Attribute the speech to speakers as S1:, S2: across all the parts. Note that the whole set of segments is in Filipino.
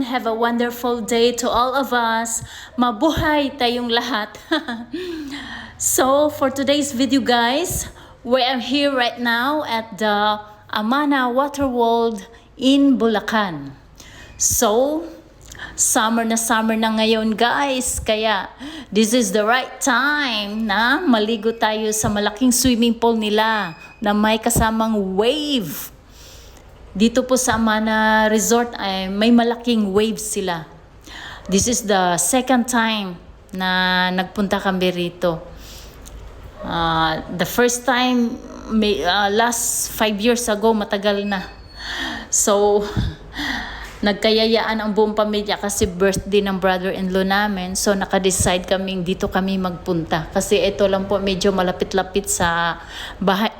S1: have a wonderful day to all of us. Mabuhay tayong lahat. So, for today's video guys, we are here right now at the Amana Water World in Bulacan. So, summer na ngayon guys, kaya this is the right time na maligo tayo sa malaking swimming pool nila na may kasamang wave. Dito po sa Amana Resort ay may malaking waves sila. This is the second time na nagpunta kami rito. The first time, last 5 years ago, matagal na. So, nagkayayaan ang buong pamilya kasi birthday ng brother-in-law namin. So, naka-decide kaming dito kami magpunta. Kasi ito lang po medyo malapit-lapit sa bahay,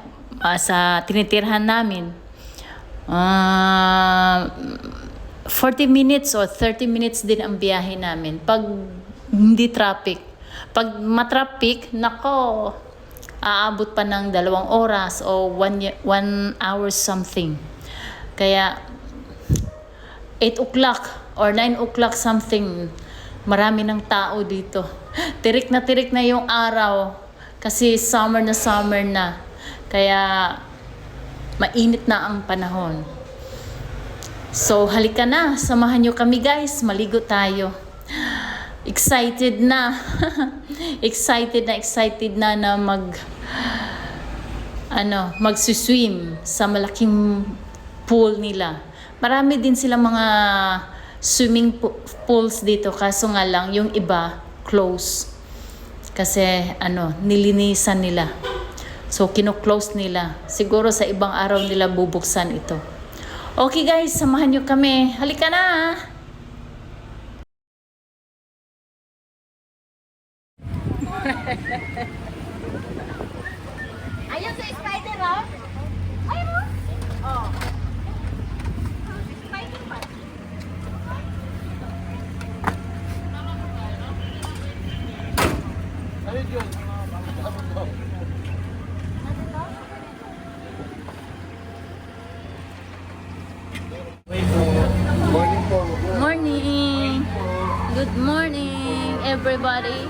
S1: sa tinitirhan namin. 40 minutes or 30 minutes din ang biyahe namin pag hindi traffic. Pag matraffic, nako, aabot pa ng 2 oras o 1 hour something. Kaya 8 o'clock or 9 o'clock something, marami ng tao dito. Tirik na yung araw kasi summer na. Kaya mainit na ang panahon. So, halika na. Samahan nyo kami guys. Maligo tayo. Excited na. excited na mag-swim sa malaking pool nila. Marami din sila mga swimming pools dito. Kaso nga lang, yung iba, close. Kasi, nilinisan nila. So, kino-close nila. Siguro sa ibang araw nila bubuksan ito. Okay guys, samahan nyo kami. Halika na!
S2: Ayun sa spider, oh. Ayun, oh. Oh. Spider pa.
S3: Ayun yun. Morning po.
S1: Morning! Good morning, everybody!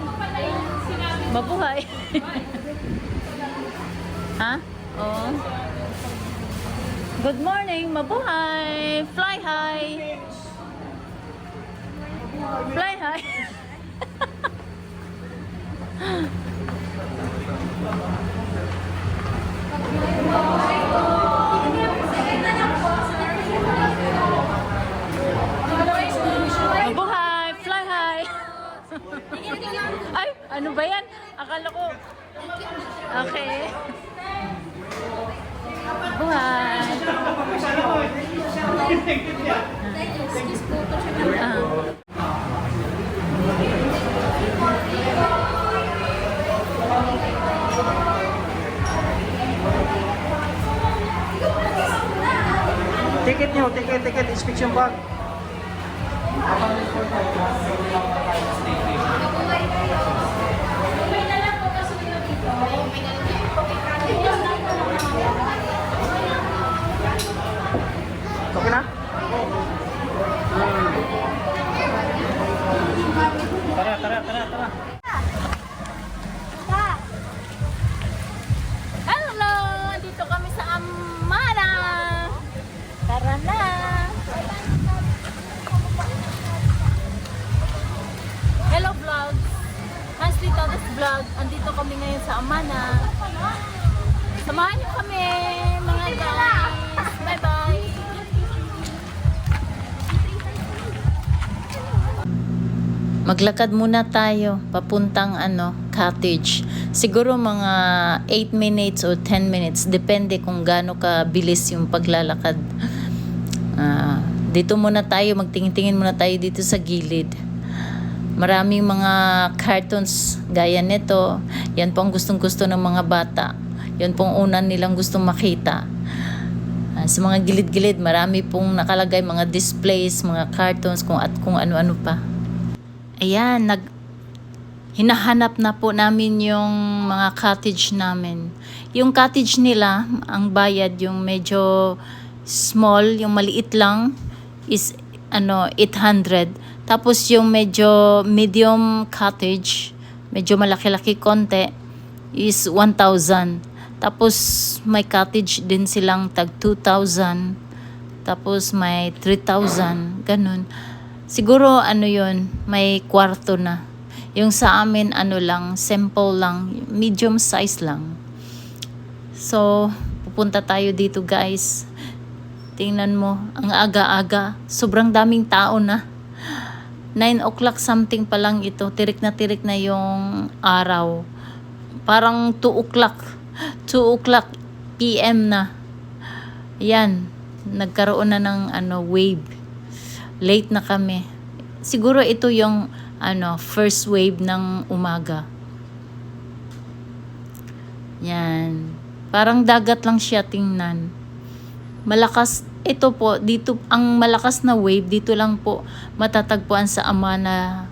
S1: Mabuhay! Ha? Oh. Good morning, mabuhay! Fly high! Fly high! Mabuhay! Fly high! Ay, ano ba yan? Akala ko. Okay. Mabuhay!
S3: Ticket nyo, ticket, inspection bag. Okay na? Tara.
S1: Hello! Dito kami sa Amana! Tara na! Hello vlogs! Hans Tita's Vlog. Andito kami ngayon sa Amana. Samahan niyo kami mga guys! Bye-bye! Maglakad muna tayo papuntang cottage. Siguro mga 8 minutes o 10 minutes. Depende kung gaano kabilis yung paglalakad. Dito muna tayo, magtingin-tingin muna tayo dito sa gilid. Maraming mga cartoons gaya nito. Yan po ang gustong-gusto ng mga bata. Yan pong unan nilang gustong makita. Sa mga gilid-gilid, marami pong nakalagay mga displays, mga cartoons, kung ano-ano pa. Ayan, hinahanap na po namin yung mga cottage namin. Yung cottage nila, ang bayad, yung medyo small, yung maliit lang, is 800. Tapos yung medyo medium cottage, medyo malaki-laki konti, is 1,000. Tapos may cottage din silang tag 2,000. Tapos may 3,000, ganun. Siguro yun, may kwarto na. Yung sa amin lang, simple lang, medium size lang. So, pupunta tayo dito guys. Tingnan mo, ang aga-aga. Sobrang daming tao na. 9 o'clock something pa lang ito. Tirik na yung araw. Parang 2 o'clock. 2 o'clock PM na. Yan. Nagkaroon na ng wave. Late na kami. Siguro ito yung first wave ng umaga. Yan. Parang dagat lang siya tingnan. Malakas ito po, dito ang malakas na wave dito lang po matatagpuan sa Amana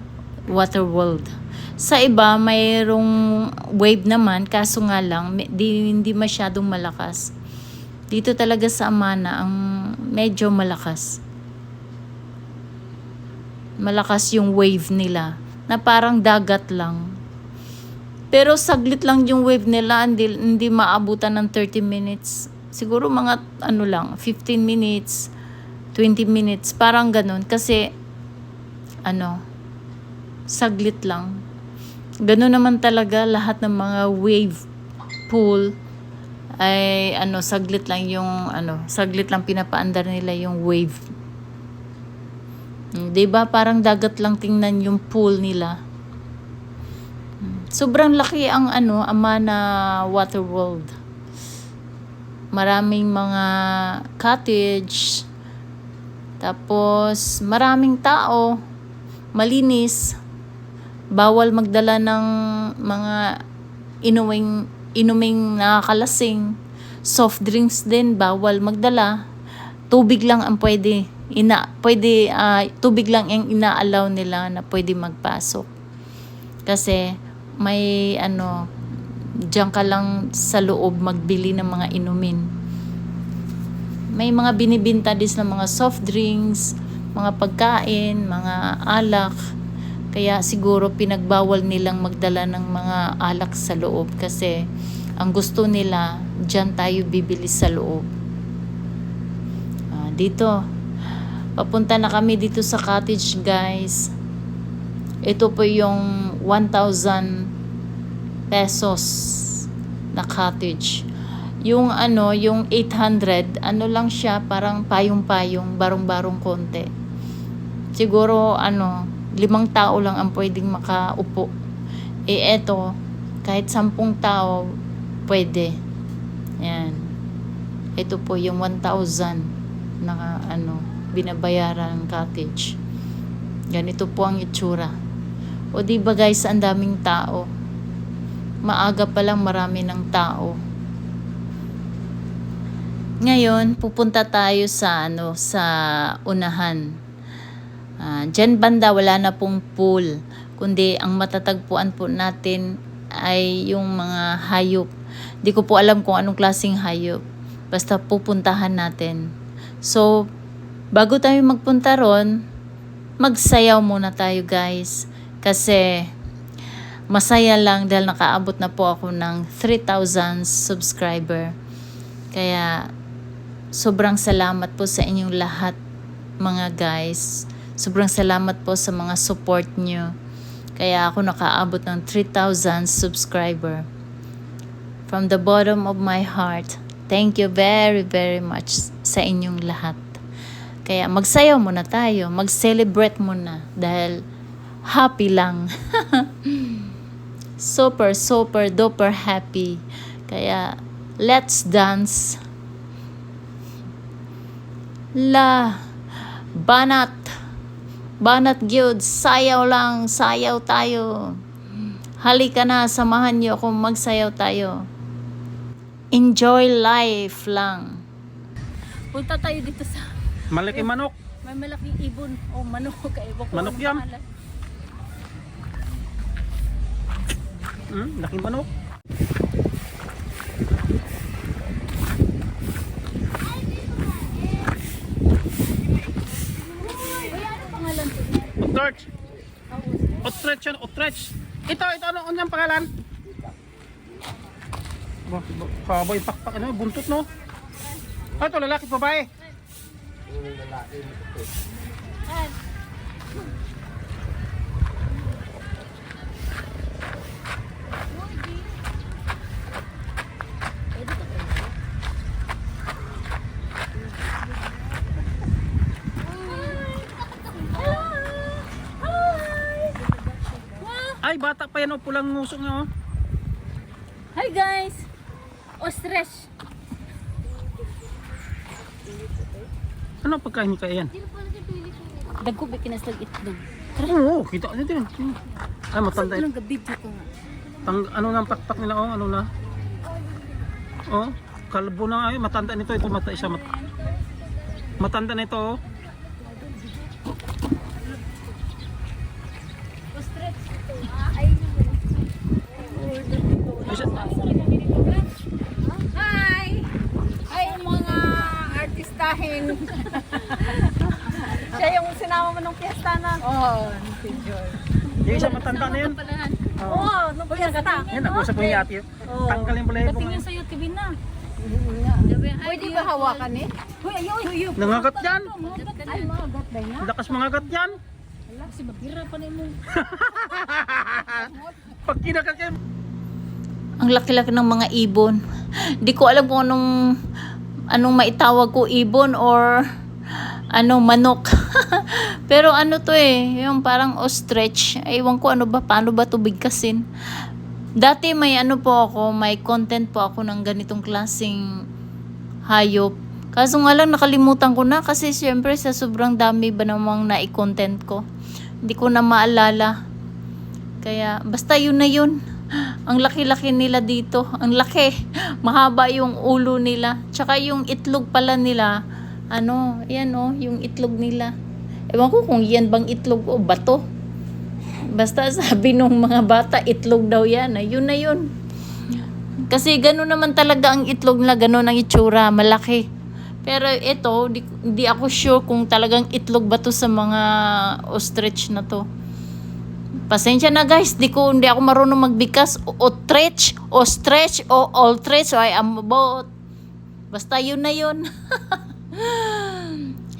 S1: Waterworld. Sa iba mayroong wave naman kaso nga lang hindi masyadong malakas. Dito talaga sa Amana ang medyo malakas. Malakas yung wave nila na parang dagat lang. Pero saglit lang yung wave nila, hindi maabutan ng 30 minutes. Siguro mga 15 minutes, 20 minutes, parang ganun. Kasi, saglit lang. Ganun naman talaga lahat ng mga wave pool ay saglit lang yung saglit lang pinapaandar nila yung wave. 'Di ba parang dagat lang tingnan yung pool nila. Sobrang laki ang Amana Waterworld. Maraming mga cottage. Tapos maraming tao. Malinis. Bawal magdala ng mga inuming nakakalasing. Soft drinks din bawal magdala. Tubig lang ang pwede. Tubig lang ang ina-allow nila na pwede magpasok. Kasi may diyan ka lang sa loob magbili ng mga inumin. May mga binibinta din ng mga soft drinks, mga pagkain, mga alak. Kaya siguro pinagbawal nilang magdala ng mga alak sa loob kasi ang gusto nila, diyan tayo bibili sa loob. Dito, papunta na kami dito sa cottage guys. Ito po yung 1,000 pesos na cottage. Yung yung 800, lang siya, parang payong-payong, barong-barong konti. Siguro 5 tao lang ang pwedeng makaupo. Eto, kahit 10 tao pwede. Yan. Ito po yung 1,000 na binabayaran ng cottage. Ganito po ang itsura. O di ba guys, ang daming tao. Maaga pa lang marami ng tao. Ngayon, pupunta tayo sa sa unahan. Diyan banda wala na pong pool, kundi ang matatagpuan po natin ay yung mga hayop. Di ko po alam kung anong klaseng hayop. Basta pupuntahan natin. So, bago tayo magpunta ron, magsayaw muna tayo guys. Kasi masaya lang dahil nakaabot na po ako ng 3,000 subscriber. Kaya sobrang salamat po sa inyong lahat mga guys. Sobrang salamat po sa mga support nyo. Kaya ako nakaabot ng 3,000 subscriber. From the bottom of my heart, thank you very very much sa inyong lahat. Kaya magsayaw muna tayo, mag-celebrate muna dahil happy lang. Super duper happy. Kaya let's dance. Banat gyud, sayaw lang, sayaw tayo. Halika na, samahan niyo akong magsayaw tayo. Enjoy life lang. Punta tayo dito sa
S3: Malaki manok.
S1: may malaking ibon o manok.
S3: Manok yan. Laking manok. Ostrich yun, ostrich. Ito, ano yung pangalan? Kaboy, pakpak, ano, buntot, no? Ah, ito, lalaki, babae. Ay, bata pa yan, oh, pulang ngusok niya, oh.
S1: Hi guys! Ostrich!
S3: Ano pagkain ni kaya yan?
S1: Dagko ba kinasag itlog?
S3: Oo, kita niyo din. Ay, matanda ito.
S1: Anong gabi ko nga?
S3: Ano nang pakpak nila, oh, ano na? Oh, kalbo na ay, matanda nito, ito mata isa matanda nito, oh.
S2: Hi! Hi mga artistahin. Siya yung sinama mo nung piyesta na. Oo, si Joy.
S3: Yung isa matanda na yun.
S2: Oo, nung piyesta.
S3: Yan, nag-usap ko yung ate. Tanggalin pala yung
S1: Tingin sa'yo, TV na.
S2: Pwede ba hawakan eh?
S1: Uy, ayaw!
S3: nangagat yan.
S2: Ay, mga gat ba na?
S3: Lakas mangagat yan.
S1: Wala, kasi mabira pa na mo.
S3: Pag kinagat yan.
S1: Ang laki-laki ng mga ibon. Di ko alam kung anong maitawag ko, ibon or manok. Pero ano to yung parang ostrich. Ewan ko paano ba to bigkasin. Dati may may content po ako ng ganitong klaseng hayop. Kaso nga lang nakalimutan ko na kasi syempre sa sobrang dami ba namang nai-content ko. Hindi ko na maalala. Kaya basta yun na yun. Ang laki-laki nila dito. Ang laki. Mahaba yung ulo nila. Tsaka yung itlog pala nila. Ayan yung itlog nila. Ewan ko kung yan bang itlog o bato. Basta sabi nung mga bata, itlog daw yan. Yun na yun. Kasi gano'n naman talaga ang itlog nila. Gano'n ang itsura. Malaki. Pero ito, di ako sure kung talagang itlog ba to sa mga ostrich na to. Pasensya na guys, hindi ako marunong magbigkas. Ostrich, ostrich, o ostrich, o I am about. Basta yun na yun.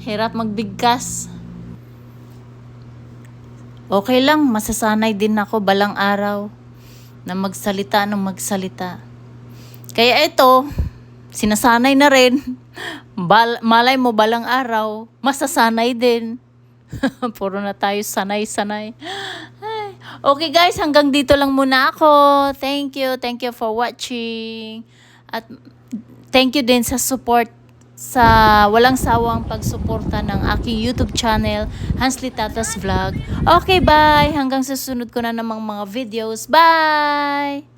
S1: Hirap magbigkas. Okay lang, masasanay din ako balang araw na magsalita ng magsalita. Kaya ito, sinasanay na rin. Malay mo balang araw, masasanay din. Puro na tayo sanay-sanay. Okay guys, hanggang dito lang muna ako. Thank you for watching. At thank you din sa support, sa walang sawang pagsuporta ng aking YouTube channel, Hansly Tatas Vlog. Okay, bye! Hanggang sa susunod ko na namang mga videos. Bye!